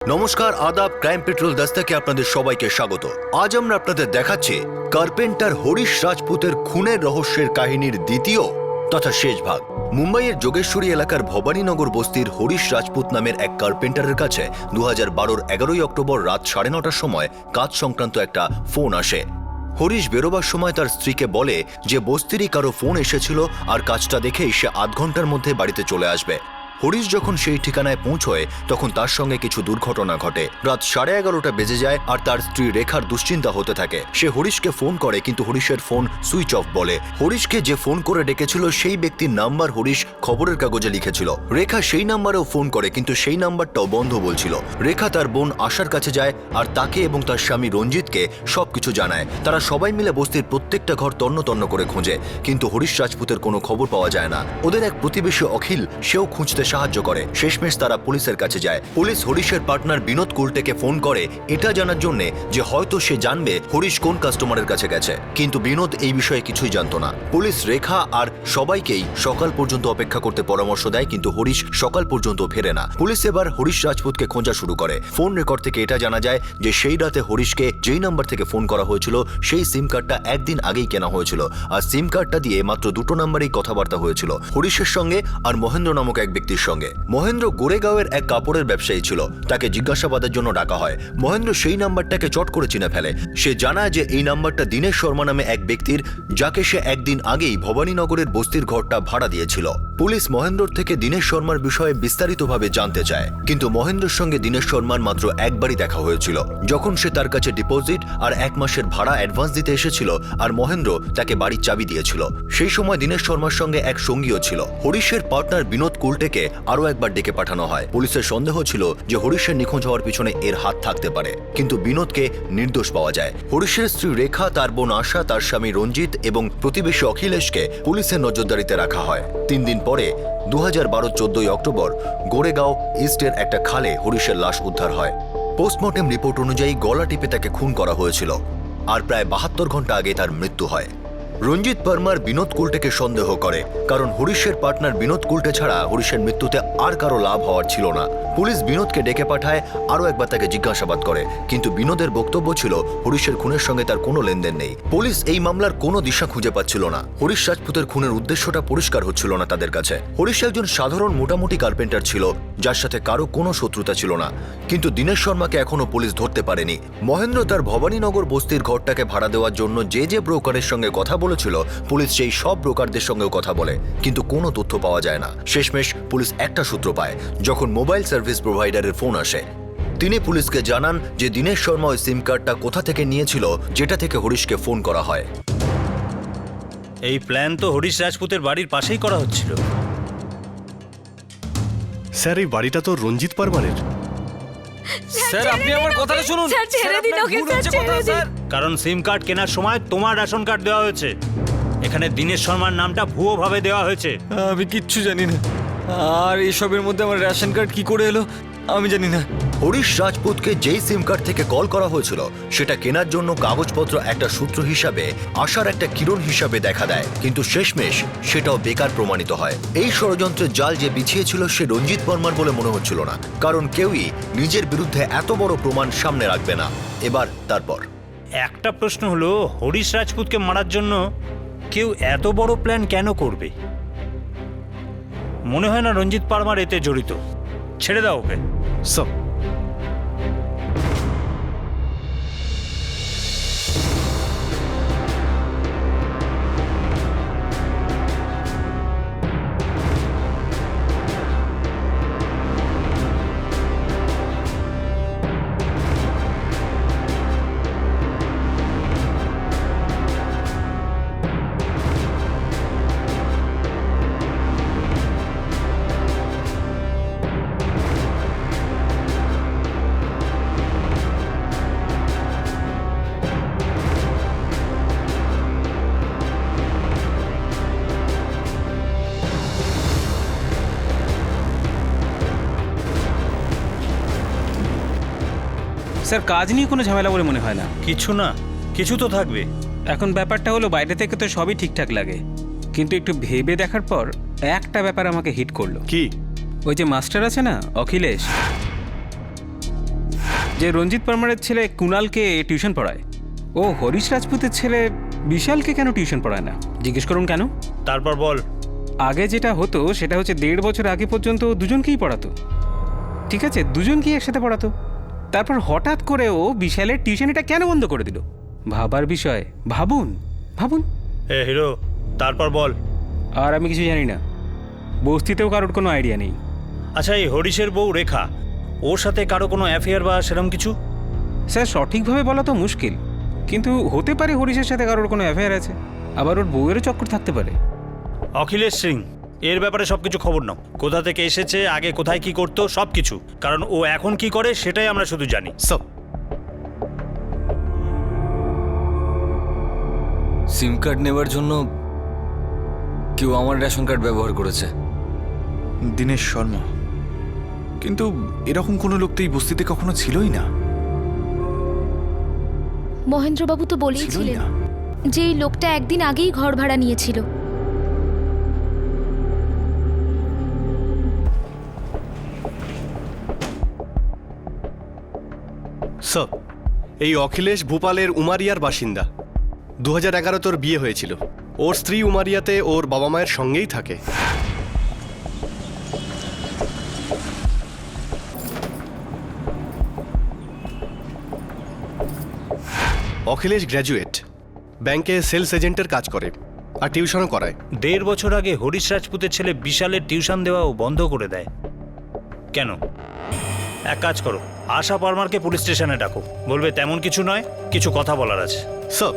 নমস্কার, আদাব। Crime petrol দস্তাকে আপনাদের সবাইকে স্বাগত। আজ আমরা আপনাদের দেখাচ্ছি কার্পেন্টার হরিশ রাজপুতের খুনের রহস্যের কাহিনীর দ্বিতীয় তথা শেষ ভাগ। মুম্বাইয়ের যোগেশ্বরী এলাকার ভবানীনগর বস্তির হরিশ রাজপুত নামের এক কার্পেন্টারের কাছে 2012-র 11ই অক্টোবর রাত 9:30টার সময় কাজ সংক্রান্ত একটা ফোন আসে। হরিশ বেরোবার সময় তার স্ত্রীকে বলে যে বস্তিরই কারো ফোন এসেছিল আর কাজটা দেখেই সে আধ ঘন্টার মধ্যে বাড়িতে চলে আসবে। হরিশ যখন সেই ঠিকানায় পৌঁছয় তখন তার সঙ্গে কিছু দুর্ঘটনা ঘটে। রাত 11:30 বেজে যায় আর তার স্ত্রী রেখার দুশ্চিন্তা হতে থাকে। সে হরিশকে ফোন করে কিন্তু হরিশের ফোন সুইচ অফ বলে। হরিশকে যে ফোন করে ডেকেছিল সেই ব্যক্তির নাম্বার হরিশ খবরের কাগজে লিখেছিল। রেখা সেই নাম্বারেও ফোন করে কিন্তু সেই নাম্বারটাও বন্ধ বলছিল। রেখা তার বোন আশার কাছে যায় আর তাকে এবং তার স্বামী রঞ্জিতকে সবকিছু জানায়। তারা সবাই মিলে বস্তির প্রত্যেকটা ঘর তন্ন তন্ন করে খোঁজে কিন্তু হরিশ রাজপুতের কোনো খবর পাওয়া যায় না। ওদের এক প্রতিবেশী অখিল সেও খুঁজতে সাহায্য করে। শেষমেশ তারা পুলিশের কাছে যায়। পুলিশ হরিশের পার্টনার বিনোদ কুলটেকে ফোন করে এটা জানার জন্য যে হয়তো সে জানবে হরিশ কোন কাস্টমারের কাছে গেছে, কিন্তু বিনোদ এই বিষয়ে কিছুই জানতো না। পুলিশ রেখা আর সবাইকেই সকাল পর্যন্ত অপেক্ষা করতে পরামর্শ দেয় কিন্তু হরিশ সকাল পর্যন্ত ফেরে না। পুলিশ এবার হরিশ রাজপুতকে খোঁজা শুরু করে। ফোন রেকর্ড থেকে এটা জানা যায় যে সেই রাতে হরিশকে যেই নাম্বার থেকে ফোন করা হয়েছিল সেই সিম কার্ডটা একদিন আগেই কেনা হয়েছিল আর সিম কার্ডটা দিয়ে মাত্র দুটো নাম্বারেই কথাবার্তা হয়েছিল, হরিশের সঙ্গে আর মহেন্দ্র নামক এক ব্যক্তির সঙ্গে। মহেন্দ্র গোরেগাঁওয়ের এক কাপড়ের ব্যবসায়ী ছিল। তাকে জিজ্ঞাসাবাদের জন্য ডাকা হয়। মহেন্দ্র সেই নাম্বারটাকে চট করে চিনে ফেলে। সে জানায় যে এই নাম্বারটা দীনেশ শর্মা নামে এক ব্যক্তির, যাকে সে একদিন আগেই ভবানীনগরের বস্তির ঘরটা ভাড়া দিয়েছিল। পুলিশ মহেন্দ্রর থেকে দীনেশ শর্মার বিষয়ে বিস্তারিতভাবে জানতে চায় কিন্তু মহেন্দ্রের সঙ্গে দীনেশ শর্মার মাত্র একবারই দেখা হয়েছিল, যখন সে তার কাছে ডিপোজিট আর 1 মাসের ভাড়া অ্যাডভান্স দিতে এসেছিল আর মহেন্দ্র তাকে বাড়ির চাবি দিয়েছিল। সেই সময় দীনেশ শর্মার সঙ্গে এক সঙ্গীও ছিল। হরিশের পার্টনার বিনোদ কুলটেকে আরও একবার ডেকে পাঠানো হয়। পুলিশের সন্দেহ ছিল যে হরিশের নিখোঁজ হওয়ার পিছনে এর হাত থাকতে পারে কিন্তু বিনোদকে নির্দোষ পাওয়া যায়। হরিশের স্ত্রী রেখা, তার বোন আশা, তার স্বামী রঞ্জিত এবং প্রতিবেশী অখিলেশকে পুলিশের নজরদারিতে রাখা হয়। 3 দিন পরে 2012 14ই অক্টোবর গোরেগাঁও ইস্টের একটা খালে হরিশের লাশ উদ্ধার হয়। পোস্টমর্টেম রিপোর্ট অনুযায়ী গলা টিপে তাকে খুন করা হয়েছিল আর প্রায় 72 ঘন্টা আগে তার মৃত্যু হয়। রঞ্জিত পারমার বিনোদ কুলটেকে সন্দেহ করে কারণ হরিশের পার্টনার বিনোদ কুলটে ছাড়া হরিশের মৃত্যুতে আর কারো লাভ হওয়ার ছিল না। পুলিশ বিনোদকে ডেকে পাঠায়, আরও একবার তাকে জিজ্ঞাসাবাদ করে কিন্তু বিনোদের বক্তব্য ছিল হরিশের খুনের সঙ্গে তার কোনো লেনদেন নেই। পুলিশ এই মামলার কোনো দিশা খুঁজে পাচ্ছিল না। হরিশ রাজপুতের খুনের উদ্দেশ্যটা পরিষ্কার হচ্ছিল না তাদের কাছে। হরিশ একজন সাধারণ মোটামুটি কার্পেন্টার ছিল যার সাথে কারো কোনো শত্রুতা ছিল না, কিন্তু দীনেশ শর্মাকে এখনো পুলিশ ধরতে পারেনি। মহেন্দ্র তার ভবানীনগর বস্তির ঘরটাকে ভাড়া দেওয়ার জন্য যে ব্রোকারের সঙ্গে কথা বলেছিল পুলিশ সেই সব ব্রোকারদের সঙ্গেও কথা বলে কিন্তু কোনো তথ্য পাওয়া যায় না। শেষমেশ পুলিশ একটা সূত্র পায় যখন মোবাইল সার্ভিস প্রোভাইডারের ফোন আসে। তিনি পুলিশকে জানান যে দীনেশ শর্মা ওই সিম কার্ডটা কোথা থেকে নিয়েছিল যেটা থেকে হরিশকে ফোন করা হয়। এই প্ল্যান তো হরিশ রাজপুতের বাড়ির পাশেই করা হচ্ছিল। স্যার, এই বাড়িটা তো রঞ্জিত পারমারের। স্যার, আপনি আমার কথাটা শুনুন। স্যার, ছেড়ে দিন ওকে, স্যার, ছেড়ে দিন। কারণ সিম কার্ড কেনার সময় তোমার রেশন কার্ড দেওয়া হয়েছে, এখানে দীনেশ শর্মার নামটা ভুয়ো ভাবে দেওয়া হয়েছে। আমি কিচ্ছু জানি না, আর এসবের মধ্যে আমার রেশন কার্ড কি করে এলো আমি জানি না। হরিশ রাজপুতকে যেই সিম কার্ড থেকে কল করা হয়েছিল সেটা কেনার জন্য কাগজপত্র একটা সূত্র হিসাবে, আশার একটা কিরণ হিসাবে দেখা দেয় কিন্তু শেষমেশ সেটাও বেকার প্রমাণিত হয়। এই ষড়যন্ত্রের জাল যে বিছিয়েছিল সে রঞ্জিত বর্মার বলে মনে হচ্ছিল না, কারণ কেউই নিজের বিরুদ্ধে এত বড় প্রমাণ সামনে রাখবে না। এবার তারপর একটা প্রশ্ন হলো, হরিশ রাজপুতকে মারার জন্য কেউ এত বড় প্ল্যান কেন করবে? মনে হয় না রঞ্জিত পারমার এতে জড়িত। ছেড়ে দাও ওকে। স্যার, স্যার, কাজ নিয়ে কোনো ঝামেলা বলে মনে হয় না। কিছু না, কিছু তো থাকবে। এখন ব্যাপারটা হলো বাইরে থেকে তো সবই ঠিকঠাক লাগে, কিন্তু একটু ভেবে দেখার পর একটা ব্যাপার আমাকে হিট করলো। কি? ওই যে মাস্টার আছে না, অখিলেশ, যে রঞ্জিত পারমারের ছেলে কুণালকে টিউশন পড়ায়, ও হরিশ রাজপুতের ছেলে বিশালকে কেন টিউশন পড়ায় না? জিজ্ঞেস করুন কেন। তারপর বল। আগে যেটা হতো সেটা হচ্ছে 1.5 বছর আগে পর্যন্ত ও দুজনকেই পড়াতো, ঠিক আছে, দুজনকেই একসাথে পড়াতো। তারপর হঠাৎ করে ও বিশালের টিউশন এটা কেন বন্ধ করে দিল? ভাবার বিষয়, ভাবুন ভাবুন। এ হিরো, তারপর বল। আর আমি কিছু জানি না, বস্তিতেও কারোর কোনো আইডিয়া নেই। আচ্ছা, এই হরিশের বউ রেখা, ওর সাথে কারো কোনো অ্যাফেয়ার বা সেরকম কিছু? স্যার সঠিকভাবে বলা তো মুশকিল, কিন্তু হতে পারে হরিশের সাথে কারোর কোনো অ্যাফেয়ার আছে, আবার ওর বউয়েরও চক্কর থাকতে পারে। অখিলেশ সিং, এর ব্যাপারে সবকিছু খবর নাও। কোথা থেকে এসেছে, আগে কোথায় কি করতো, সবকিছু। কারণ ও এখন কি করে সেটাই আমরা শুধু জানি। সব সিম কার্ড নেবার জন্য কেউ আমার রেশন কার্ড ব্যবহার করেছে। দীনেশ শর্মা, কিন্তু এরকম কোনো লোক তো এই বস্তিতে কখনো ছিলই না। মহেন্দ্রবাবু তো ছিলই বলেইছিলেন না। যে এই লোকটা একদিন আগেই ঘর ভাড়া নিয়েছিল। স্যার, এই অখিলেশ ভূপালের উমারিয়ার বাসিন্দা। 2011 তোর বিয়ে হয়েছিল। ওর স্ত্রী উমারিয়াতে ওর বাবা মায়ের সঙ্গেই থাকে। অখিলেশ গ্র্যাজুয়েট, ব্যাংকে সেলস এজেন্টের কাজ করে আর টিউশনও করায়। 1.5 বছর আগে হরিশ রাজপুতের ছেলে বিশালের টিউশন দেওয়াও বন্ধ করে দেয় কেন? এক কাজ করো, আশা পারমারকে পুলিশ স্টেশনে ডাকো। বলবে তেমন কিছু নয়, কিছু কথা বলার আছে। স্যার,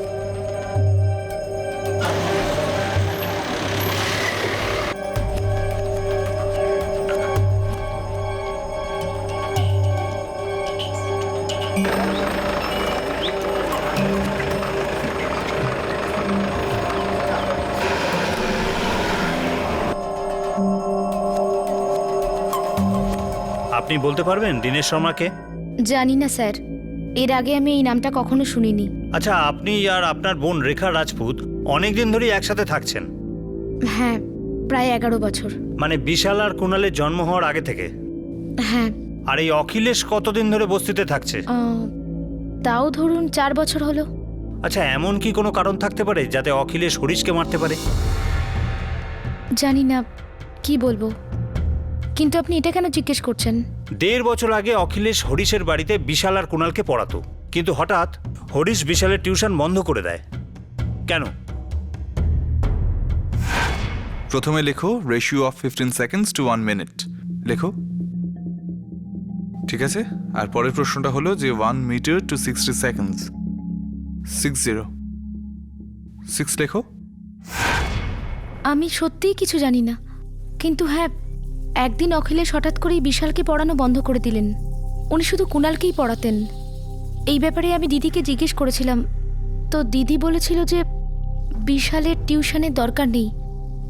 আপনি বলতে পারবেন দীনেশ শর্মাকে? জানি না স্যার, এর আগে আমি এই নামটা কখনো শুনিনি। আচ্ছা, আপনি আর আপনার বোন রেখা রাজপুত অনেকদিন ধরেই একসাথে থাকছেন? হ্যাঁ, প্রায় 11 বছর। মানে বিশাল আর কুণালের জন্ম হওয়ার আগে থেকে? হ্যাঁ। আর এই অখিলেশ কতদিন ধরে বস্তিতে থাকছে? তাও ধরুন 4 বছর হলো। আচ্ছা, এমন কি কোনো কারণ থাকতে পারে যাতে অখিলেশ হরিশকে মারতে পারে? জানি না কি বলবো, কিন্তু আপনি এটা কেন জিজ্ঞেস করছেন? 1.5 বছর আগে অখিলেশ হরিশের বাড়িতে বিশাল আর কুণালকে পড়াতো, কিন্তু হঠাৎ হরিশ বিশালের টিউশন বন্ধ করে দেয় কেন? প্রথমে লেখো ratio of 15 seconds two 1 minute লেখো, ঠিক আছে? আর পরের প্রশ্নটা হলো যে 1 মিটার টু 60 সেকেন্ডস। 6 লেখো। আমি সত্যিই কিছু জানি না, কিন্তু হ্যাঁ, একদিন অখিলেশ হঠাৎ করেই বিশালকে পড়ানো বন্ধ করে দিলেন। উনি শুধু কুণালকেই পড়াতেন। এই ব্যাপারে আমি দিদিকে জিজ্ঞেস করেছিলাম, তো দিদি বলেছিল যে বিশালের টিউশনের দরকার নেই,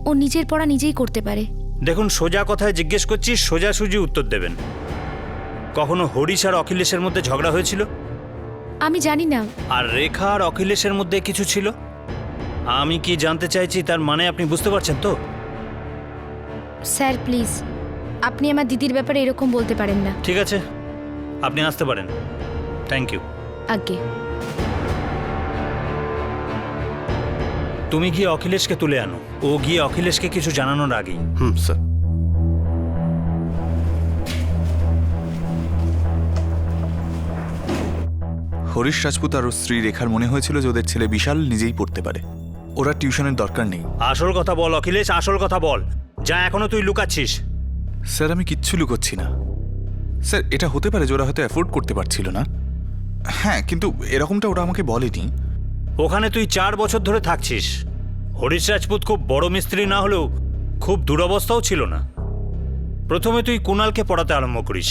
ও নিজের পড়া নিজেই করতে পারে। দেখুন, সোজা কথায় জিজ্ঞেস করছি, সোজাসুজি উত্তর দেবেন। কখনো হরিশ আর অখিলেশের মধ্যে ঝগড়া হয়েছিল? আমি জানি না। আর রেখা আর অখিলেশের মধ্যে কিছু ছিল? আমি কি জানতে চাইছি তার মানে আপনি বুঝতে পারছেন তো? স্যার প্লিজ, আপনি আমার দিদির ব্যাপারে এরকম বলতে পারেন না। ঠিক আছে, আপনি আসতে পারেন। Thank you. আজ্ঞে। তুমি গিয়ে অখিলেশকে তুলে আনো, ও গিয়ে অখিলেশকে কিছু জানানোর আগেই। স্যার। হরিশ রাজপুত আর ওর স্ত্রী রেখার মনে হয়েছিল যে ওদের ছেলে বিশাল নিজেই পড়তে পারে, ওরা টিউশনের দরকার নেই। আসল কথা বল অখিলেশ, আসল কথা বল, যা এখনো তুই লুকাচ্ছিস। স্যার, আমি কিচ্ছু লুকোচ্ছি না। স্যার, এটা হতে পারে যে ওরা হয়তো অ্যাফোর্ড করতে পারছিল না। হ্যাঁ, কিন্তু এরকমটা ওরা আমাকে বলেনি। ওখানে তুই 4 বছর ধরে থাকছিস। হরিশ রাজপুত খুব বড় মিস্ত্রি না হলেও খুব দুরবস্থাও ছিল না। প্রথমে তুই কুণালকে পড়াতে আরম্ভ করিস,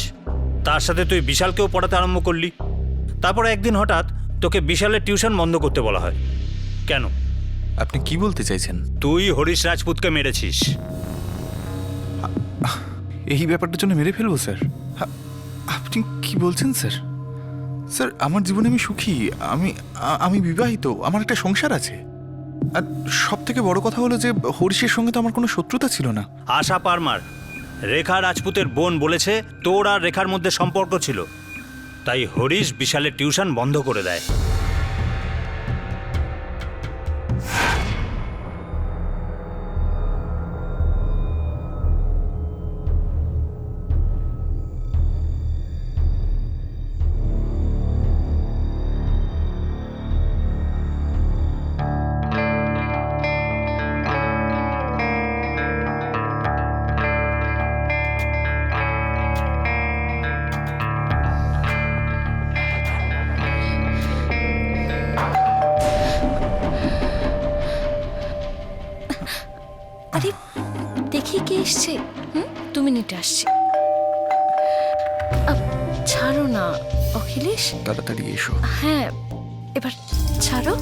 তার সাথে তুই বিশালকেও পড়াতে আরম্ভ করলি। তারপর একদিন হঠাৎ তোকে বিশালের টিউশন বন্ধ করতে বলা হয় কেন? আপনি কি বলতে চাইছেন? তুই হরিশ রাজপুতকে মেরেছিস। এই ব্যাপারটার জন্য মেরে ফেলবো স্যার? আপনি কি বলছেন স্যার? স্যার, আমার জীবনে আমি সুখী, আমি বিবাহিত, আমার একটা সংসার আছে। আর সব থেকে বড় কথা হলো যে হরিশের সঙ্গে তো আমার কোনো শত্রুতা ছিল না। আশা পারমার, রেখা রাজপুতের বোন বলেছে তোর আর রেখার মধ্যে সম্পর্ক ছিল। তাই হরিশ বিশালের টিউশন বন্ধ করে দেয়। আরে দেখি কে এসছে। দু মিনিটে আসছি। ছাড়ো না অখিলেশ। তাড়াতাড়ি এসো। হ্যাঁ এবার ছাড়ো।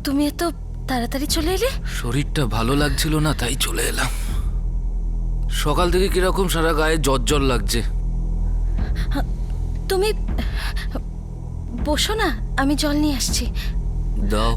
তুমি এত তাড়াতাড়ি চলে এলে? শরীরটা ভালো লাগছিল না, তাই চলে এলাম। সকাল থেকে কিরকম সারা গায়ে জ্বর লাগছে। তুমি বসো না, আমি জল নিয়ে আসছি। দাও।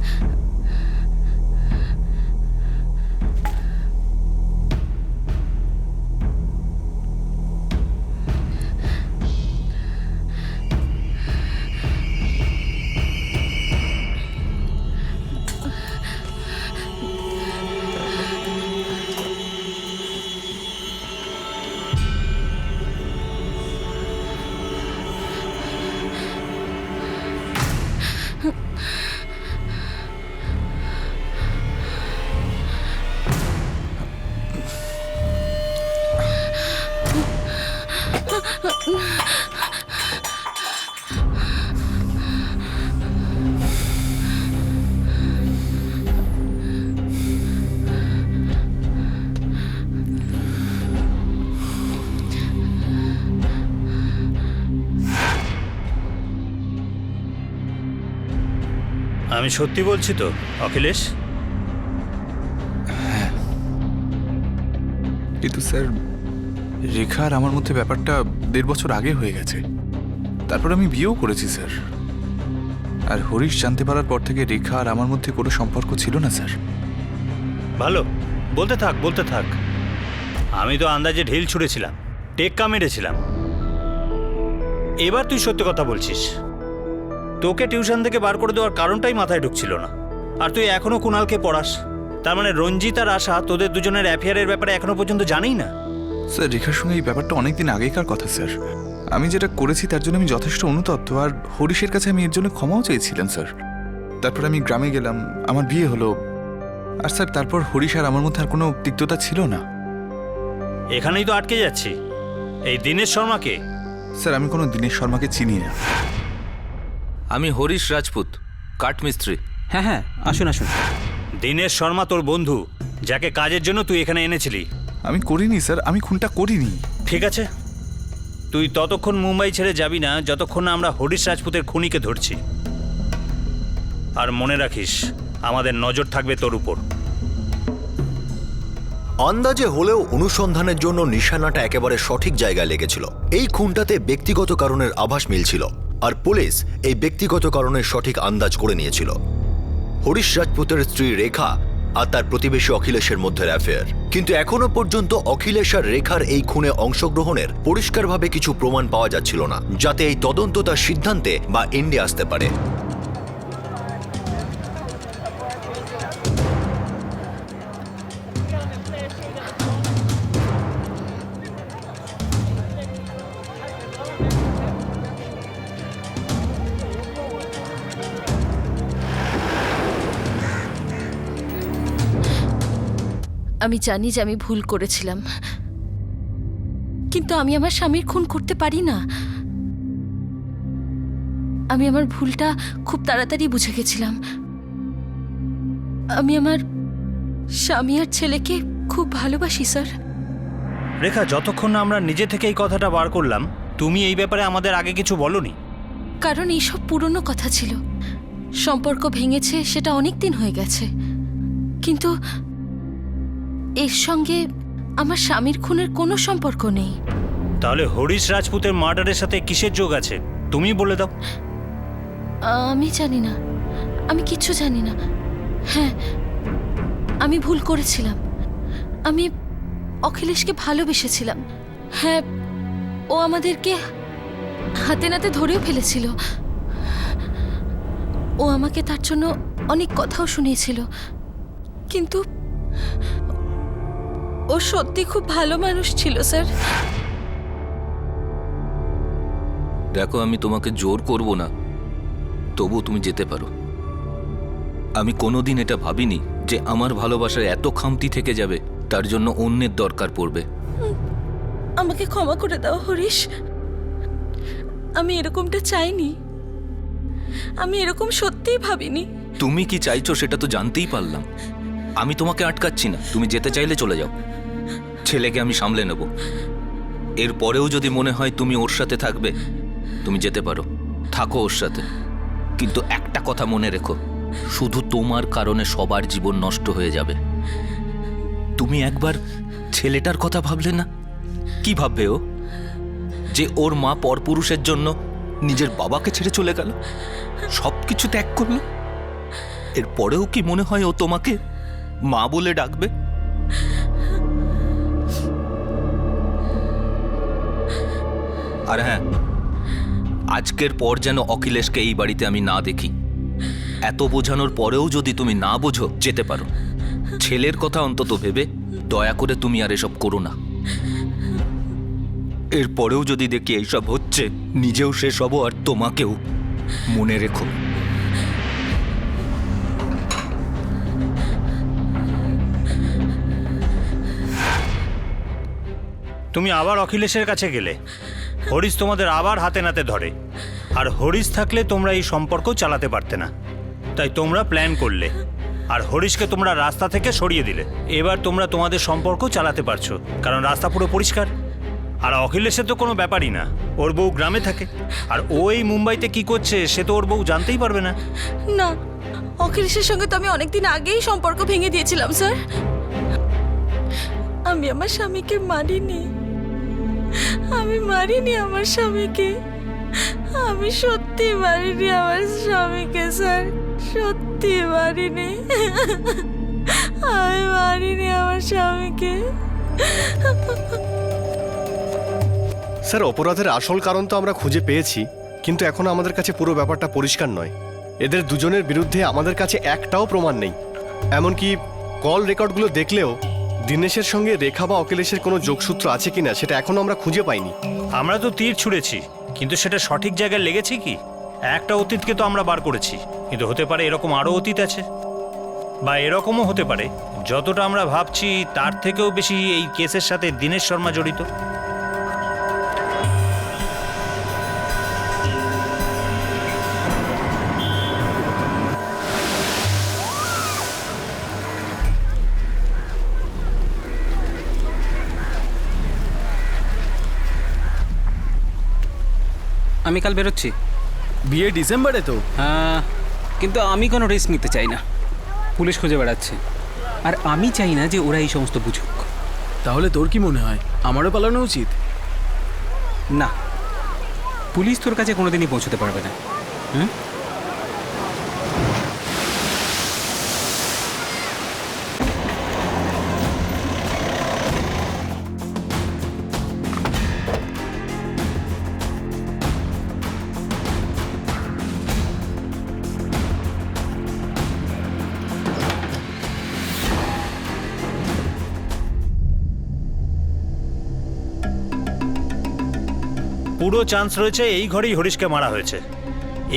আমি সত্যি বলছি তো অখিলেশ? কিন্তু স্যার, রেখা আর আমার মধ্যে ব্যাপারটা 1.5 বছর আগে হয়ে গেছে। তারপর আমি বিয়েও করেছি স্যার। আর হরিশ জানতে পারার পর থেকে রেখা আর আমার মধ্যে কোনো সম্পর্ক ছিল না স্যার। ভালো, বলতে থাক বলতে থাক। আমি তো আন্দাজে ঢিল ছুঁড়েছিলাম, টেক্কা মেরেছিলাম। এবার তুই সত্যি কথা বলছিস। তোকে টিউশন থেকে বার করে দেওয়ার কারণটাই মাথায় ঢুকছিল না। আর তুই এখনো কুণালকে পড়াস। তার মানে রঞ্জিত আর আশা তোদের দুজনের অ্যাফেয়ারের ব্যাপারে এখনো পর্যন্ত জানেই না। স্যার, রেখার সঙ্গে এই ব্যাপারটা অনেকদিন আগেকার কথা স্যার। আমি যেটা করেছি তার জন্য আমি যথেষ্ট অনুতপ্ত, আর হরিশের কাছে আমি এর জন্য ক্ষমাও চেয়েছিলাম স্যার। তারপর আমি গ্রামে গেলাম, আমার বিয়ে হলো। আর স্যার, তারপর হরিশ আর আমার মধ্যে আর কোনো তিক্ততা ছিল না। এখানেই তো আটকে যাচ্ছি। এই দীনেশ শর্মাকে? স্যার, আমি কোনো দীনেশ শর্মাকে চিনি না। আমি হরিশ রাজপুত, কাঠমিস্ত্রি। হ্যাঁ হ্যাঁ, আসুন আসুন। দীনেশ শর্মা তোর বন্ধু, যাকে কাজের জন্য তুই এখানে এনেছিলি। আমি করিনি স্যার, আমি খুনটা করিনি। ঠিক আছে, তুই ততক্ষণ মুম্বাই ছেড়ে যাবি না যতক্ষণ না আমরা হরিশ রাজপুতের খুনিকে ধরছি। আর মনে রাখিস, আমাদের নজর থাকবে তোর উপর। আন্দাজে হলেও অনুসন্ধানের জন্য নিশানাটা একেবারে সঠিক জায়গায় লেগেছিল। এই খুনটাতে ব্যক্তিগত কারণের আভাস মিলছিল, আর পুলিশ এই ব্যক্তিগত কারণের সঠিক আন্দাজ করে নিয়েছিল। হরিশ রাজপুতের স্ত্রী রেখা আর তার প্রতিবেশী অখিলেশের মধ্যে অ্যাফেয়ার। কিন্তু এখনো পর্যন্ত অখিলেশ আর রেখার এই খুনে অংশগ্রহণের পরিষ্কারভাবে কিছু প্রমাণ পাওয়া যাচ্ছিল না, যাতে এই তদন্ত তার সিদ্ধান্তে বা এন্ডে আসতে পারে। আমি জানি যে আমি ভুল করেছিলাম, কিন্তু আমি আমার স্বামীর খুন করতে পারি না। আমি আমার ভুলটা খুব তাড়াতাড়ি বুঝে গেছিলাম। আমি আমার স্বামী আর ছেলেকে খুব ভালোবাসি স্যার। রেখা, যতক্ষণ না আমরা নিজে থেকে এই কথাটা বার করলাম, তুমি এই ব্যাপারে আমাদের আগে কিছু বলনি। কারণ এইসব পুরনো কথা ছিল। সম্পর্ক ভেঙেছে সেটা অনেক দিন হয়ে গেছে, কিন্তু এর সঙ্গে আমার স্বামীর খুনের কোনো সম্পর্ক নেই। তাহলে হরিশ রাজপুতের মার্ডারের সাথে কিসের যোগ আছে তুমি বলে দাও। আমি জানি না, আমি কিচ্ছু জানি না। হ্যাঁ, আমি ভুল করেছিলাম। আমি অখিলেশকে ভালোবেসেছিলাম। হ্যাঁ, ও আমাদেরকে হাতে নাতে ধরেও ফেলেছিল। ও আমাকে তার জন্য অনেক কথাও শুনিয়েছিল, কিন্তু ও সত্যি খুব ভালো মানুষ ছিল স্যার। দেখো, আমি তোমাকে জোর করব না, তবু তুমি যেতে পারো। আমি কোনোদিন এটা ভাবিনি যে আমার ভালোবাসার এত খামতি থেকে যাবে, তার জন্য অন্যের দরকার পড়বে। আমাকে ক্ষমা করে দাও হরিশ, আমি এরকমটা চাইনি। আমি এরকম সত্যিই ভাবিনি। তুমি কি চাইছো সেটা তো জানতেই পারলাম। আমি তোমাকে আটকাচ্ছি না, তুমি যেতে চাইলে চলে যাও। ছেলেকে আমি সামলে নেব। এরপরেও যদি মনে হয় তুমি ওর সাথে থাকবে, তুমি যেতে পারো, থাকো ওর সাথে। কিন্তু একটা কথা মনে রেখো, শুধু তোমার কারণে সবার জীবন নষ্ট হয়ে যাবে। তুমি একবার ছেলেটার কথা ভাবলে না? কি ভাববে ও, যে ওর মা পরপুরুষের জন্য নিজের বাবাকে ছেড়ে চলে গেল, সবকিছু ত্যাগ করলো? এরপরেও কি মনে হয় ও তোমাকে মা বলে ডাকবে? আর হ্যাঁ, আজকের পর যেন অখিলেশকে এই বাড়িতে আমি না দেখি। এত বোঝানোর পরেও যদি তুমি না বোঝো, যেতে পারো। ছেলের কথা অন্তত ভেবে দয়া করে তুমি আর এসব করো না। এরপরেও যদি দেখি এইসব হচ্ছে, নিজেও শেষ হব আর তোমাকেও। মনে রেখো। তুমি আবার অখিলেশের কাছে গেলে, হরিশ তোমাদের আবার হাতে নাতে ধরে। আর হরিশ থাকলে তোমরা এই সম্পর্ক চালাতে পারতে না, তাই তোমরা প্ল্যান করলে আর হরিশকে তোমরা রাস্তা থেকে সরিয়ে দিলে। এবার তোমরা তোমাদের সম্পর্ক চালাতে পারছো, কারণ রাস্তা পুরো পরিষ্কার। আর অখিলেশের তো কোনো ব্যাপারই না, ওর বউ গ্রামে থাকে, আর ও এই মুম্বাইতে কি করছে সে তো ওর বউ জানতেই পারবে না। না, অখিলেশের সঙ্গে তো আমি অনেকদিন আগেই সম্পর্ক ভেঙে দিয়েছিলাম স্যার। আমি আমার স্বামীকে মারিনি, আমি মারিনি আমার স্বামীকে। আমি সত্যি মারিনি আমার স্বামীকে স্যার, সত্যি মারিনি। আমি মারিনি আমার স্বামীকে। স্যার, অপরাধের আসল কারণ তো আমরা খুঁজে পেয়েছি, কিন্তু এখনো আমাদের কাছে পুরো ব্যাপারটা পরিষ্কার নয়। এদের দুজনের বিরুদ্ধে আমাদের কাছে একটাও প্রমাণ নেই। এমনকি কল রেকর্ডগুলো দেখলেও দীনেশের সঙ্গে রেখা বা অখিলেশের কোনো যোগসূত্র আছে কিনা সেটা এখনো আমরা খুঁজে পাইনি। আমরা তো তীর ছুঁড়েছি, কিন্তু সেটা সঠিক জায়গায় লেগেছে কি? একটা অতীতকে তো আমরা বার করেছি, কিন্তু হতে পারে এরকম আরও অতীত আছে, বা এরকমও হতে পারে যতটা আমরা ভাবছি তার থেকেও বেশি এই কেসের সাথে দীনেশ শর্মা জড়িত। আমি কাল বেরোচ্ছি। বিয়ে ডিসেম্বরে তো। কিন্তু আমি কোনো রিস্ক নিতে চাই না। পুলিশ খুঁজে বেড়াচ্ছে, আর আমি চাই না যে ওরা এই সমস্ত বুঝুক। তাহলে তোর কি মনে হয় আমারও পালানো উচিত? না, পুলিশ তোর কাছে কোনোদিনই পৌঁছতে পারবে না। হুম, পুরো চান্স রয়েছে এই ঘরেই হরিশকে মারা হয়েছে।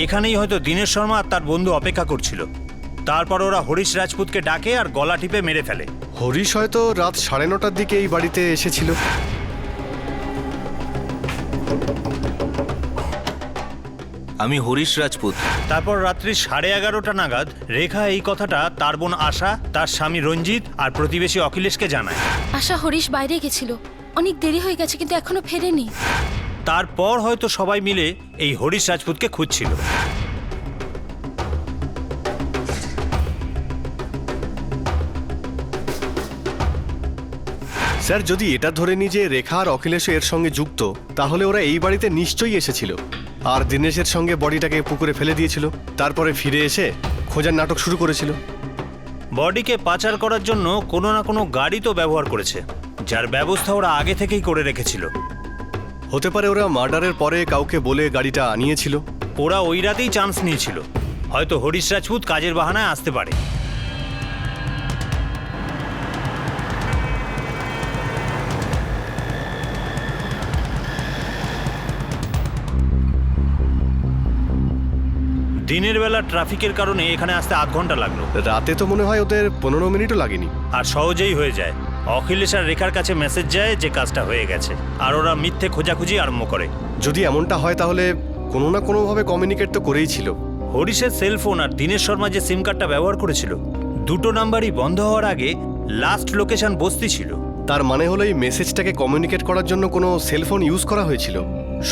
এখানেই হয়তো দীনেশ শর্মা আর তার বন্ধু অপেক্ষা করছিল। তারপর ওরা হরিশ রাজপুতকে ডাকে আর গলা টিপে মেরে ফেলে। হরিশ হয়তো রাত 9:30টার দিকে এই বাড়িতে এসেছিল। আমি হরিশ রাজপুত। তারপর রাত্রি 11:30 নাগাদ রেখা এই কথাটা তার বোন আশা, তার স্বামী রঞ্জিত আর প্রতিবেশী অখিলেশকে জানায়। আশা হরিশ বাইরে গেছিল, অনেক দেরি হয়ে গেছে, কিন্তু এখনো ফেরেনি। তারপর হয়তো সবাই মিলে এই হরিশ রাজপুতকে খুঁজছিল। স্যার, যদি এটা ধরে নিই যে রেখা আর অখিলেশ এর সঙ্গে যুক্ত, তাহলে ওরা এই বাড়িতে নিশ্চয়ই এসেছিল। আর দিনেশের সঙ্গে বডিটাকে পুকুরে ফেলে দিয়েছিল, তারপরে ফিরে এসে খোঁজার নাটক শুরু করেছিল। বডিকে পাচার করার জন্য কোনো না কোনো গাড়ি তো ব্যবহার করেছে, যার ব্যবস্থা ওরা আগে থেকেই করে রেখেছিল। হতে পারে ওরা মার্ডারের পরে কাউকে বলে গাড়িটা আনিয়েছিল। ওরা ওই রাতেই চান্স নিয়েছিল, হয়তো হরিশ রাজপুত কাজের বাহানায় আসতে পারে। দিনের বেলা ট্রাফিকের কারণে এখানে আসতে আধ ঘন্টা লাগলো, রাতে তো মনে হয় ওদের 15 মিনিটও লাগেনি। আর সহজেই হয়ে যায়। অখিলেশ আর রেখার কাছে মেসেজ যায় যে কাজটা হয়ে গেছে, আর ওরা মিথ্যে খোঁজাখুঁজি আরম্ভ করে। যদি এমনটা হয় তাহলে কোনো না কোনোভাবে কমিউনিকেট তো করেই ছিল। হরিশের সেলফোন আর দীনেশ শর্মা যে সিম কার্ডটা ব্যবহার করেছিল, দুটো নাম্বারই বন্ধ হওয়ার আগে লাস্ট লোকেশন বস্তি ছিল। তার মানে হলো এই মেসেজটাকে কমিউনিকেট করার জন্য কোনো সেলফোন ইউজ করা হয়েছিল।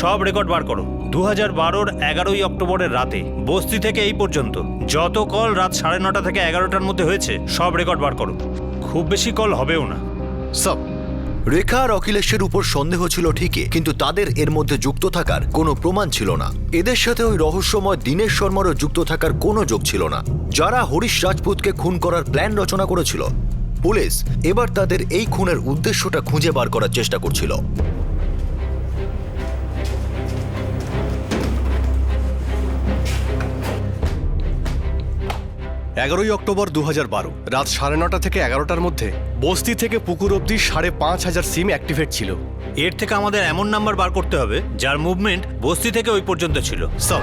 সব রেকর্ড বার করো। 2012-র 11ই অক্টোবরের রাতে বস্তি থেকে এই পর্যন্ত যত কল রাত 9:30 থেকে 11টার মধ্যে হয়েছে সব রেকর্ড বার করো। খুব বেশি কল হবেও না। সব রেখা আর অখিলেশের উপর সন্দেহ ছিল ঠিকই, কিন্তু তাদের এর মধ্যে যুক্ত থাকার কোনো প্রমাণ ছিল না। এদের সাথে ওই রহস্যময় দীনেশ শর্মারও যুক্ত থাকার কোনো যোগ ছিল না, যারা হরিশ রাজপুতকে খুন করার প্ল্যান রচনা করেছিল। পুলিশ এবার তাদের এই খুনের উদ্দেশ্যটা খুঁজে বার করার চেষ্টা করছিল। এগারোই অক্টোবর 2012 রাত 9:30 থেকে 11টার মধ্যে বস্তি থেকে পুকুর অব্দি 5,500 সিম অ্যাক্টিভেট ছিল। এর থেকে আমাদের এমন নাম্বার বার করতে হবে যার মুভমেন্ট বস্তি থেকে ওই পর্যন্ত ছিল। সব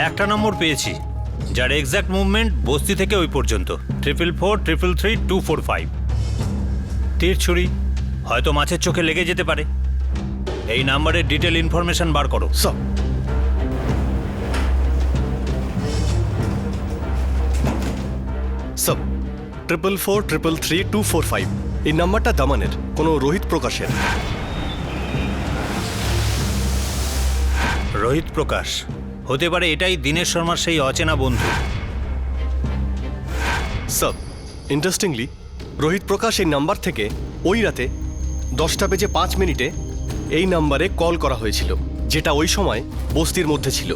একটা নম্বর পেয়েছি যার এক্স্যাক্ট মুভমেন্ট বস্তি থেকে ওই পর্যন্ত 444-333-245। তীর ছুরি হয়তো মাছের চোখে লেগে যেতে পারে। এই নাম্বারের ডিটেল ইনফরমেশন বার করো। সব 444-333-245। এই নাম্বারটা দামানের, কোনো রোহিত প্রকাশের। রোহিত প্রকাশ হতে পারে, এটাই দীনেশ শর্মার সেই অচেনা বন্ধু। সব ইন্টারেস্টিংলি রোহিত প্রকাশ এই নাম্বার থেকে ওই রাতে 10:05 এই নাম্বারে কল করা হয়েছিল, যেটা ওই সময় বস্তির মধ্যে ছিল।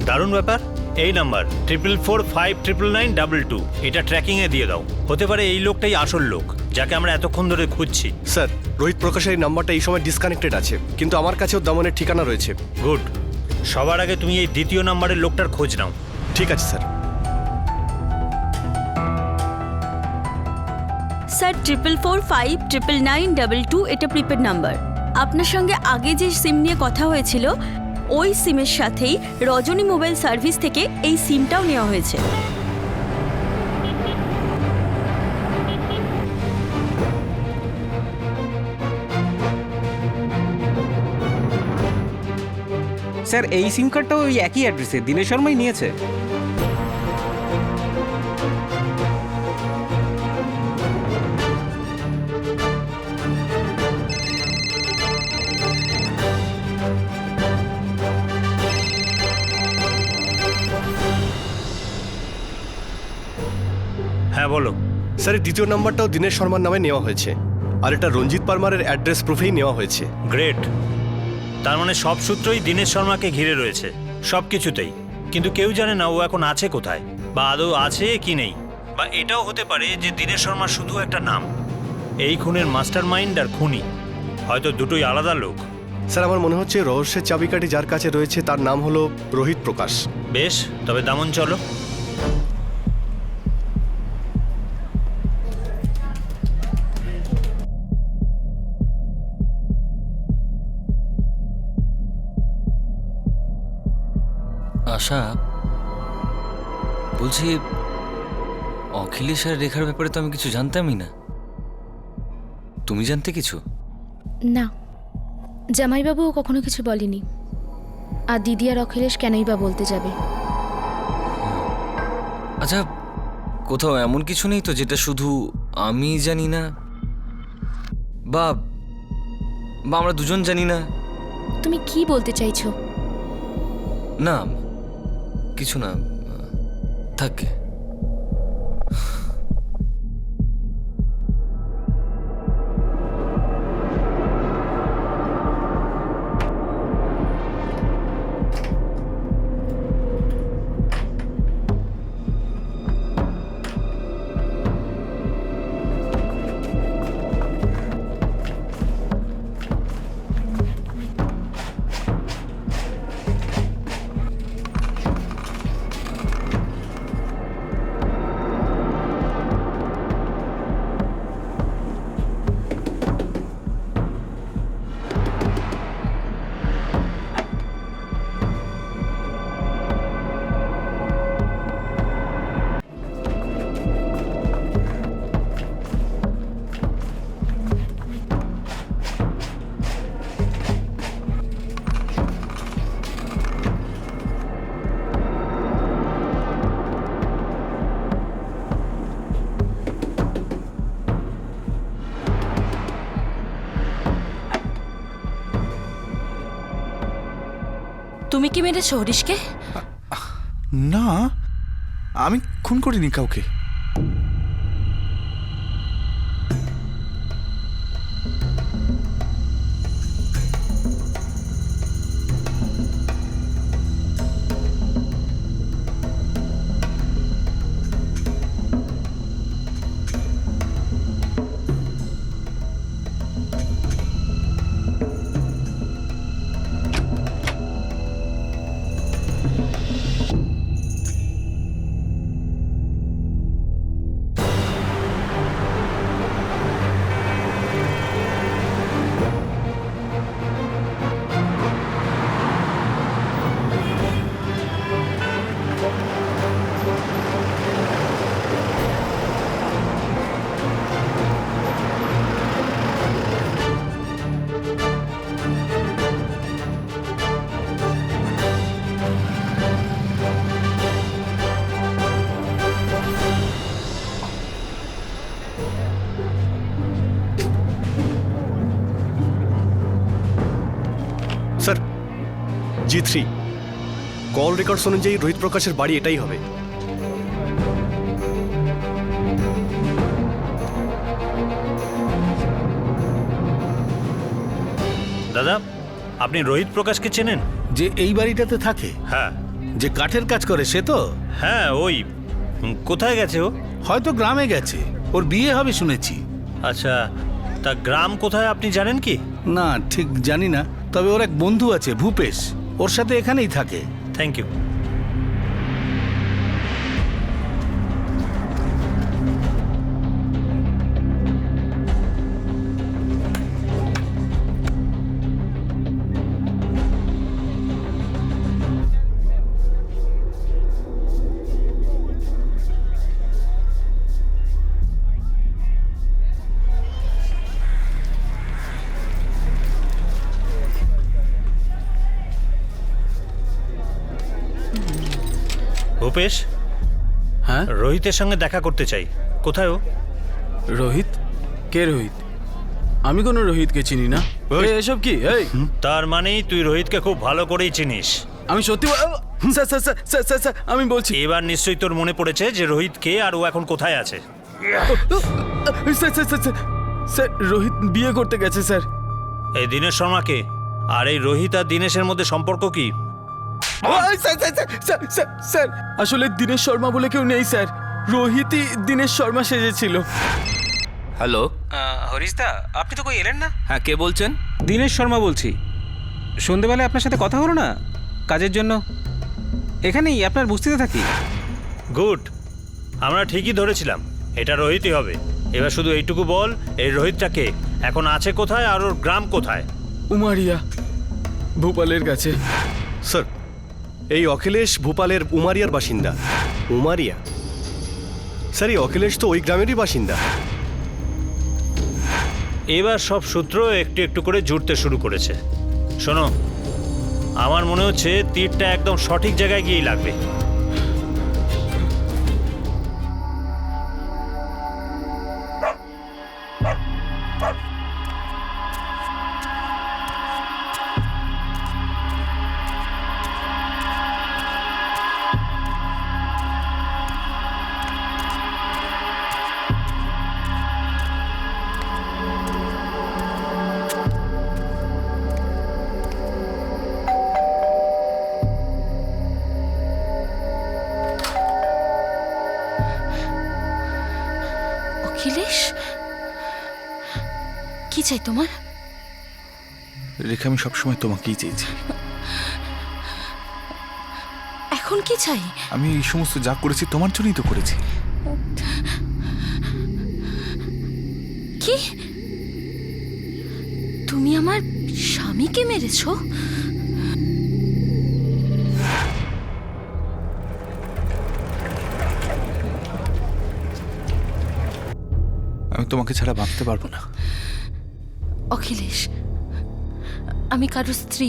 দারুণ ব্যাপার। এই নাম্বার 444-599-22 এটা ট্র্যাকিংয়ে দিয়ে দাও। হতে পারে এই লোকটাই আসল লোক যাকে আমরা এতক্ষণ ধরে খুঁজছি। স্যার, রোহিত প্রকাশের এই নাম্বারটা এই সময় ডিসকানেক্টেড আছে, কিন্তু আমার কাছেও দামনের ঠিকানা রয়েছে। গুড। সবার আগে তুমি এই দ্বিতীয় নাম্বারের লোকটার খোঁজ নাও। ঠিক আছে স্যার। স্যার 444-599-22 এটা প্রিপেড নাম্বার। আপনার সঙ্গে আগে যে সিম নিয়ে কথা হয়েছিল ওই সিমের সাথেই রজনী মোবাইল সার্ভিস থেকে এই সিমটাও নেওয়া হয়েছে। স্যার এই সিম কার্ডটাও ওই একই অ্যাড্রেসে দীনেশ শর্মাই নিয়েছে। হ্যাঁ বলো। স্যার, এই দ্বিতীয় নাম্বারটাও দীনেশ শর্মার নামে নেওয়া হয়েছে, আর এটা রঞ্জিত পারমারের অ্যাড্রেস প্রুফেই নেওয়া হয়েছে। গ্রেট। তার মানে সব সূত্রই দীনেশ শর্মাকে ঘিরে রয়েছে, সব কিছুতেই। কিন্তু কেউ জানে না ও এখন আছে কোথায়, বা আদৌ আছে কি নেই। বা এটাও হতে পারে যে দীনেশ শর্মা শুধু একটা নাম, এই খুনের মাস্টার মাইন্ড আর খুনি হয়তো দুটোই আলাদা লোক। স্যার, আমার মনে হচ্ছে রহস্যের চাবিকাঠি যার কাছে রয়েছে তার নাম হলো রোহিত প্রকাশ। বেশ, তবে দামন চলো। আশা, বলছি অখিলেশ আর রেখার ব্যাপারে তো আমি কিছু জানতামই না। তুমি জানতে কিছু? না, জামাইবাবুও কখনো কিছু বলেনি। আর দিদি আর অখিলেশ কেনই বা বলতে যাবে? আচ্ছা, কোথাও এমন কিছু নেই তো যেটা শুধু আমি জানি না, বা বা আমরা দুজন জানি না? তুমি কি বলতে চাইছো? না, কিছু না, থাকে। তুমি কি মেরেছো হরিশকে? না, আমি খুন করিনি কাউকে। স্যার, G3 কল রেকর্ডস অনুযায়ী রোহিত প্রকাশের বাড়ি এটাই হবে। দাদা, আপনি রোহিত প্রকাশকে চেনেন? যে এই বাড়িটাতে থাকে, হ্যাঁ যে কাঠের কাজ করে, সে তো? হ্যাঁ, ওই কোথায় গেছে ও? হয়তো গ্রামে গেছে, ওর বিয়ে হবে শুনেছি। আচ্ছা, তা গ্রাম কোথায় আপনি জানেন কি? না, ঠিক জানি না, তবে ওর এক বন্ধু আছে ভূপেশ, ওর সাথে এখানেই থাকে। Thank you. ভূপেশ, হ্যাঁ, রোহিতের সঙ্গে দেখা করতে চাই। কোথায় ও? রোহিত? কে রোহিত? আমি কোনো রোহিতকে চিনি না। এসব কি? এই, তার মানেই তুই রোহিতকে খুব ভালো করেই চিনিস। আমি সত্যি sir sir sir sir sir sir আমি বলছি। এবার নিশ্চয়ই তোর মনে পড়েছে যে রোহিত কে আর ও এখন কোথায় আছে। Sir sir sir sir sir, Rohit বিয়ে করতে গেছে স্যার। এই দীনেশ শর্মাকে আর এই রোহিত আর দীনেশের মধ্যে সম্পর্ক কি? Sir sir sir sir sir sir, আসলে দীনেশ শর্মা বলে কেউ নেই স্যার, রোহিতই দীনেশ শর্মা সেজেছিল। হ্যালো, হরিশদা, আপনি তো কই এলেন না? হ্যাঁ, কে বলছেন? দীনেশ শর্মা বলছি। সন্ধেবেলায় আপনার সাথে কথা হলো না কাজের জন্য? এখানেই আপনার বস্তিতে থাকি। গুড, আমরা ঠিকই ধরেছিলাম, এটা রোহিতই হবে। এবার শুধু এইটুকু বল, এই রোহিতটা কে, এখন আছে কোথায় আর ওর গ্রাম কোথায়? উমারিয়া, ভোপালের কাছে। স্যার, এই অখিলেশ ভূপালের উমারিয়ার বাসিন্দা। উমারিয়া? স্যার, এই অখিলেশ তো ওই গ্রামেরই বাসিন্দা। এবার সব সূত্র একটু একটু করে জুড়তে শুরু করেছে। শোনো, আমার মনে হচ্ছে তীরটা একদম সঠিক জায়গায় গিয়েই লাগবে। অখিলেশ, কি চাই তোমার? রেখা, আমি সবসময় তোমাকেই চেয়েছি। এখন কি চাই? আমি এই সমস্ত যা করেছি তোমার জন্যই তো করেছি। কি? তুমি আমার স্বামীকে মেরেছো? আমি তোমাকে ছাড়া বাঁচতে পারবো না। অখিলেশ, আমি কারোর স্ত্রী,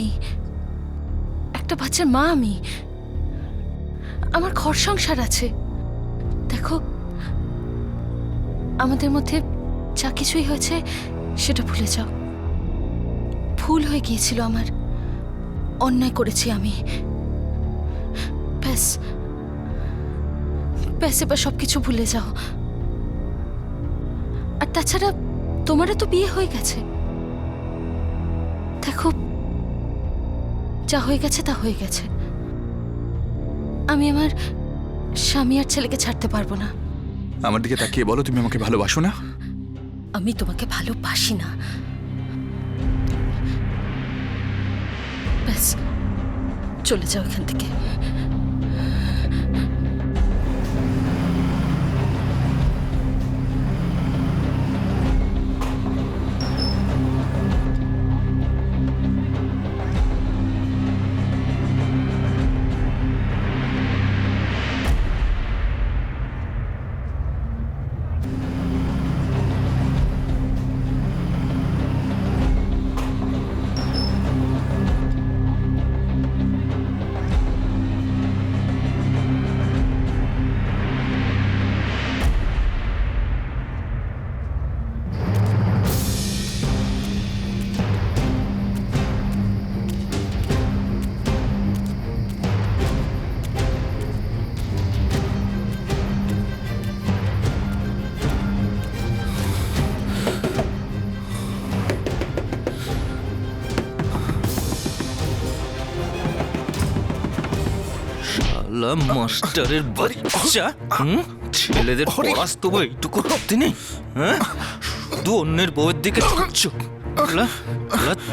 একটা বাচ্চার মা। আমি, আমার ঘর সংসার আছে। দেখো, আমাদের মধ্যে যা কিছুই হয়েছে সেটা ভুলে যাও। ভুল হয়ে গিয়েছিল আমার, অন্যায় করেছি আমি। ব্যাস ব্যাস, এবার সবকিছু ভুলে যাও। আর তাছাড়া তোমারও তো বিয়ে হয়ে গেছে। দেখো, যা হয়ে গেছে তা হয়ে গেছে। আমি আমার স্বামী আর ছেলেকে ছাড়তে পারবো না। আমার দিকে তাকিয়ে বলো, তুমি আমাকে ভালোবাসো না? আমি তোমাকে ভালোবাসি না। ব্যাস, চলে যাও এখান থেকে। শালা মাস্টারের বাচ্চা, ছেলেদের পড়াস তো এইটুকু করতে নেই, হ্যাঁ? শুধু অন্যের বউয়ের দিকে ছুটছ।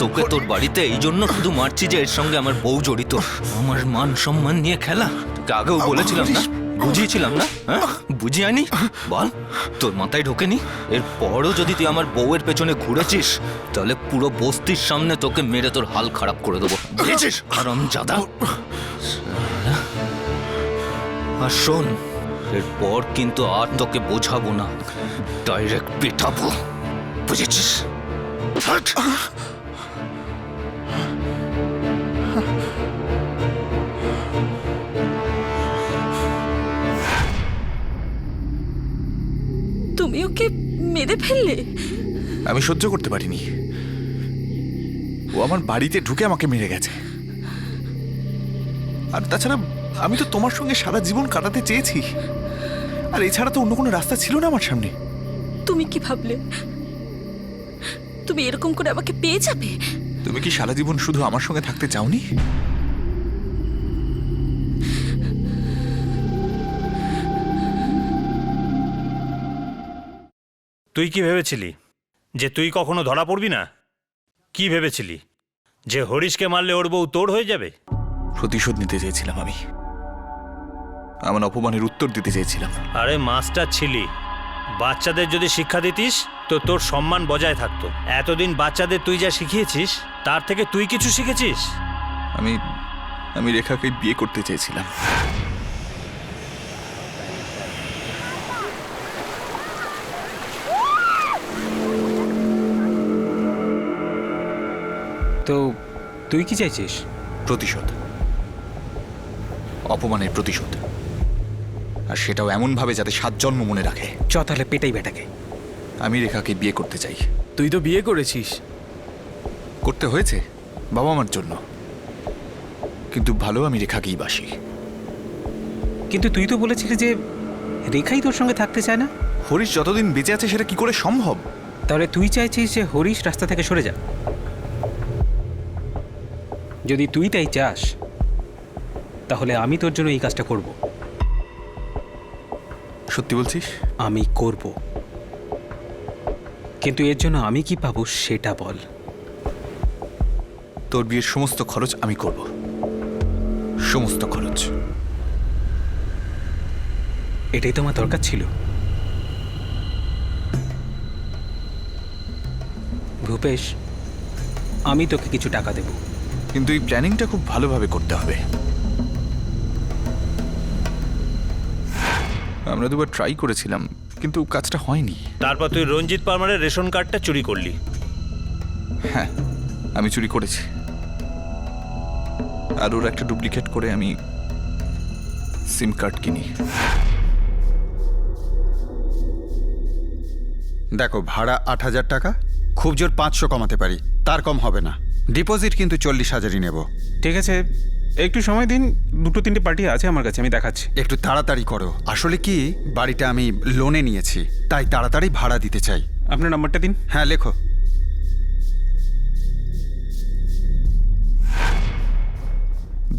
তোকে তোর বাড়িতে এই জন্য শুধু মারছি যে এর সঙ্গে আমার বউ জড়িত। আমার মান সম্মান নিয়ে খেলা। তোকে আগেও বলেছিলাম না, বুঝিয়েছিলাম না, হ্যাঁ? বুঝিয়ানি? বল, তোর মাথায় ঢোকেনি? এরপরও যদি তুই আমার বউয়ের পেছনে ঘুরেছিস, তাহলে পুরো বস্তির সামনে তোকে মেরে তোর হাল খারাপ করে দেবো, বুঝেছিস? হারামজাদা। আর শোন, এরপর কিন্তু আর তোকে বোঝাবো না, ডাইরেক্ট পেটাবো, বুঝেছিস? তুমি ওকে মেরে ফেললে? আমি সহ্য করতে পারিনি। ও আমার বাড়িতে ঢুকে আমাকে মেরে গেছে। আর তাছাড়া আমি তো তোমার সঙ্গে সারা জীবন কাটাতে চেয়েছি, আর এছাড়া তো অন্য কোনো রাস্তা ছিল না আমার সামনে। তুমি কি ভাবলে তুমি এরকম করে আমাকে পেয়ে যাবে? তুমি কি সারা জীবন শুধু আমার সঙ্গে থাকতে চাওনি? তুই কি ভেবেছিলি যে তুই কখনো ধরা পড়বি না? কি ভেবেছিলি যে হরিশকে মারলে ওর বউ তোর হয়ে যাবে? প্রতিশোধ নিতে চেয়েছিলাম আমি, আমার অপমানের উত্তর দিতে চেয়েছিলাম। আরে মাস্টার ছিলি, বাচ্চাদের যদি শিক্ষা দিতিস তো তোর সম্মান বজায় থাকতো। এতদিন বাচ্চাদের তুই যা শিখিয়েছিস তার থেকে তুই কিছু শিখেছিস? আমি রেখাকে বিয়ে করতে চেয়েছিলাম। তো তুই কি চাইছিস? প্রতিশোধ, অপমানের প্রতিশোধ, আর সেটাও এমন ভাবে যাতে 7 জন্ম মনে রাখে। চ তাহলে পেটাই বেটাকে। আমি রেখাকে বিয়ে করতে চাই। তুই তো বিয়ে করেছিস। করতে হয়েছে বাবা মার জন্য, কিন্তু ভালো আমি রেখাকেই বাসি। কিন্তু তুই তো বলেছিলি যে রেখাই তোর সঙ্গে থাকতে চায় না। হরিশ যতদিন বেঁচে আছে সেটা কি করে সম্ভব? তাহলে তুই চাইছিস যে হরিশ রাস্তা থেকে সরে যা? যদি তুই তাই চাস তাহলে আমি তোর জন্য এই কাজটা করব। সত্যি বলছিস? আমি করব, কিন্তু এর জন্য আমি কি পাবো সেটা বল। তোর বিয়ের সমস্ত খরচ আমি করব, সমস্ত খরচ। এটাই তো আমার দরকার ছিল। ভূপেশ, আমি তোকে কিছু টাকা দেব। কিন্তু এই প্ল্যানিংটা খুব ভালোভাবে করতে হবে। আমরা দুবার ট্রাই করেছিলাম, কিন্তু কাজটা হয়নি। তারপর তুই রঞ্জিত পারমারের রেশন কার্ডটা চুরি করলি। হ্যাঁ, আমি চুরি করেছি, আর ওর একটা ডুপ্লিকেট করে আমি সিম কার্ড কিনি। দেখো, ভাড়া 8,000 টাকা, খুব জোর 500 কমাতে পারি, তার কম হবে না। ডিপোজিট কিন্তু 40,000ই নেব। ঠিক আছে, একটু সময় দিন, 2-3টে পার্টি আছে আমার কাছে, আমি দেখাচ্ছি। একটু তাড়াতাড়ি করো, আসলে কি বাড়িটা আমি লোনে নিয়েছি, তাই তাড়াতাড়ি ভাড়া দিতে চাই। আপনার নাম্বারটা দিন। হ্যাঁ, লেখো।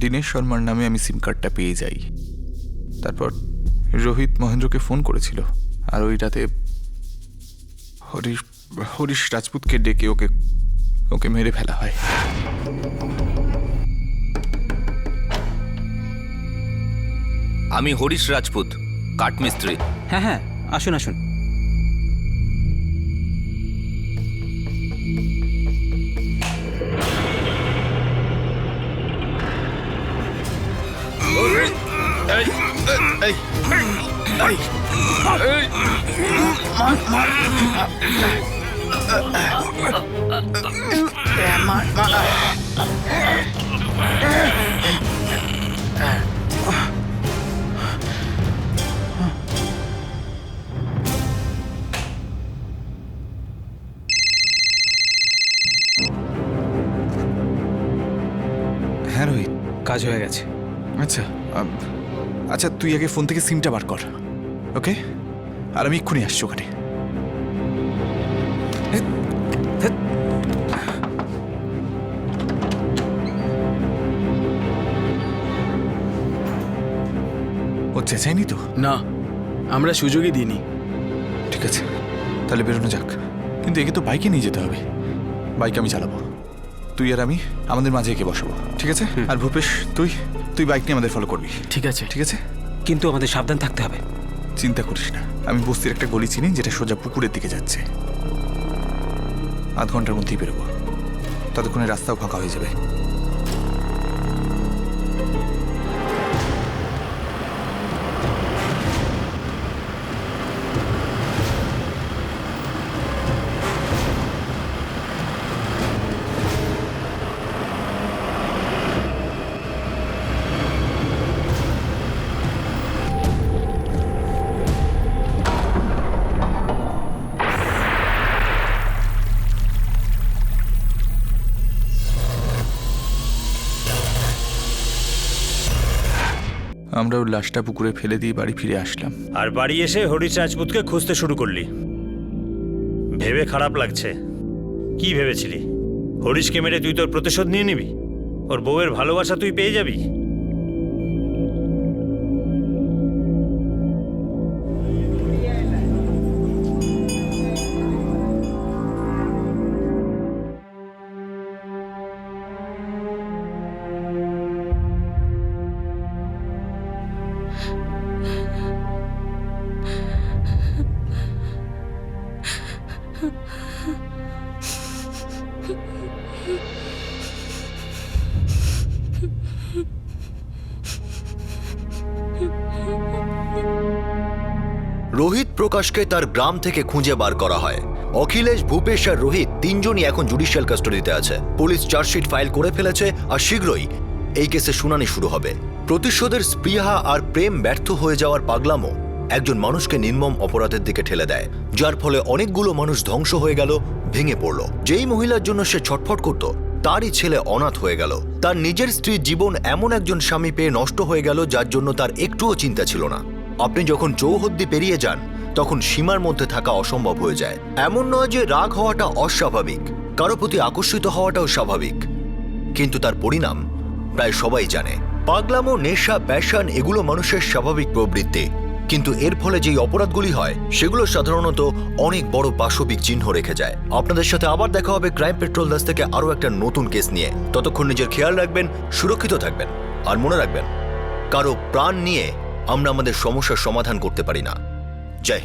দীনেশ শর্মার নামে আমি সিম কার্ডটা পেয়ে যাই। তারপর রোহিত মহেন্দ্রকে ফোন করেছিল, আর ওই রাতে হরিশ রাজপুতকে ডেকে ওকে মেরে ফেলা হয়। আমি হরিশ রাজপুত, কাঠমিস্ত্রি। হ্যাঁ হ্যাঁ, আসুন আসুন। হ্যাঁ রোহিত, কাজ হয়ে গেছে। আচ্ছা তুই আগে ফোন থেকে সিমটা বার কর, ওকে? আর আমি এক্ষুনি আসছি ওখানে। ও চেঁচায়নি তো? না, আমরা সুযোগই দিইনি। ঠিক আছে, তাহলে বেরোনো যাক। কিন্তু একে তো বাইকে নিয়ে যেতে হবে। বাইক আমি চালাবো, তুই আর আমি আমাদের মাঝে একে বসাবো, ঠিক আছে? আর ভূপেশ, তুই বাইক নিয়ে আমাদের ফলো করবি। ঠিক আছে। ঠিক আছে, কিন্তু আমাদের সাবধান থাকতে হবে। চিন্তা করিস না, আমি বস্তির একটা গলি চিনি যেটা সোজা পুকুরের দিকে যাচ্ছে। আধ ঘন্টার মধ্যেই বেরোবো, ততক্ষণে রাস্তাও ফাঁকা হয়ে যাবে। আমরা ওর লাশটা পুকুরে ফেলে দিয়ে বাড়ি ফিরে আসলাম। আর বাড়ি এসে হরিশ রাজপুতকে খুঁজতে শুরু করলি। ভেবে খারাপ লাগছে। কি ভেবেছিলি হরিশকে মেরে তুই তোর প্রতিশোধ নিয়ে নিবি? ওর বউয়ের ভালোবাসা তুই পেয়ে যাবি? রোহিত প্রকাশকে তার গ্রাম থেকে খুঁজে বার করা হয়। অখিলেশ, ভূপেশ আর রোহিত তিনজনই এখন জুডিশিয়াল কাস্টাডিতে আছে। পুলিশ চার্জশিট ফাইল করে ফেলেছে, আর শীঘ্রই এই কেসে শুনানি শুরু হবে। প্রতিশোধের স্পৃহা আর প্রেম ব্যর্থ হয়ে যাওয়ার পাগলামো একজন মানুষকে নির্মম অপরাধের দিকে ঠেলে দেয়, যার ফলে অনেকগুলো মানুষ ধ্বংস হয়ে গেল, ভেঙে পড়ল। যেই মহিলার জন্য সে ছটফট করত, তারই ছেলে অনাথ হয়ে গেল। তার নিজের স্ত্রীর জীবন এমন একজন স্বামী পেয়ে নষ্ট হয়ে গেল, যার জন্য তার একটুও চিন্তা ছিল না। আপনি যখন চৌহদ্দি পেরিয়ে যান, তখন সীমার মধ্যে থাকা অসম্ভব হয়ে যায়। এমন নয় যে রাগ হওয়াটা অস্বাভাবিক, কারো প্রতি আকর্ষিত হওয়াটাও স্বাভাবিক, কিন্তু তার পরিণাম প্রায় সবাই জানে। পাগলামো, নেশা, প্যাশন এগুলো মানুষের স্বাভাবিক প্রবৃত্তি, কিন্তু এর ফলে যেই অপরাধগুলি হয় সেগুলো সাধারণত অনেক বড় পাশবিক চিহ্ন রেখে যায়। আপনাদের সাথে আবার দেখা হবে ক্রাইম পেট্রোল দাস থেকে আরও একটা নতুন কেস নিয়ে। ততক্ষণ নিজের খেয়াল রাখবেন, সুরক্ষিত থাকবেন, আর মনে রাখবেন, কারো প্রাণ নিয়ে আমরা আমাদের সমস্যার সমাধান করতে পারি না।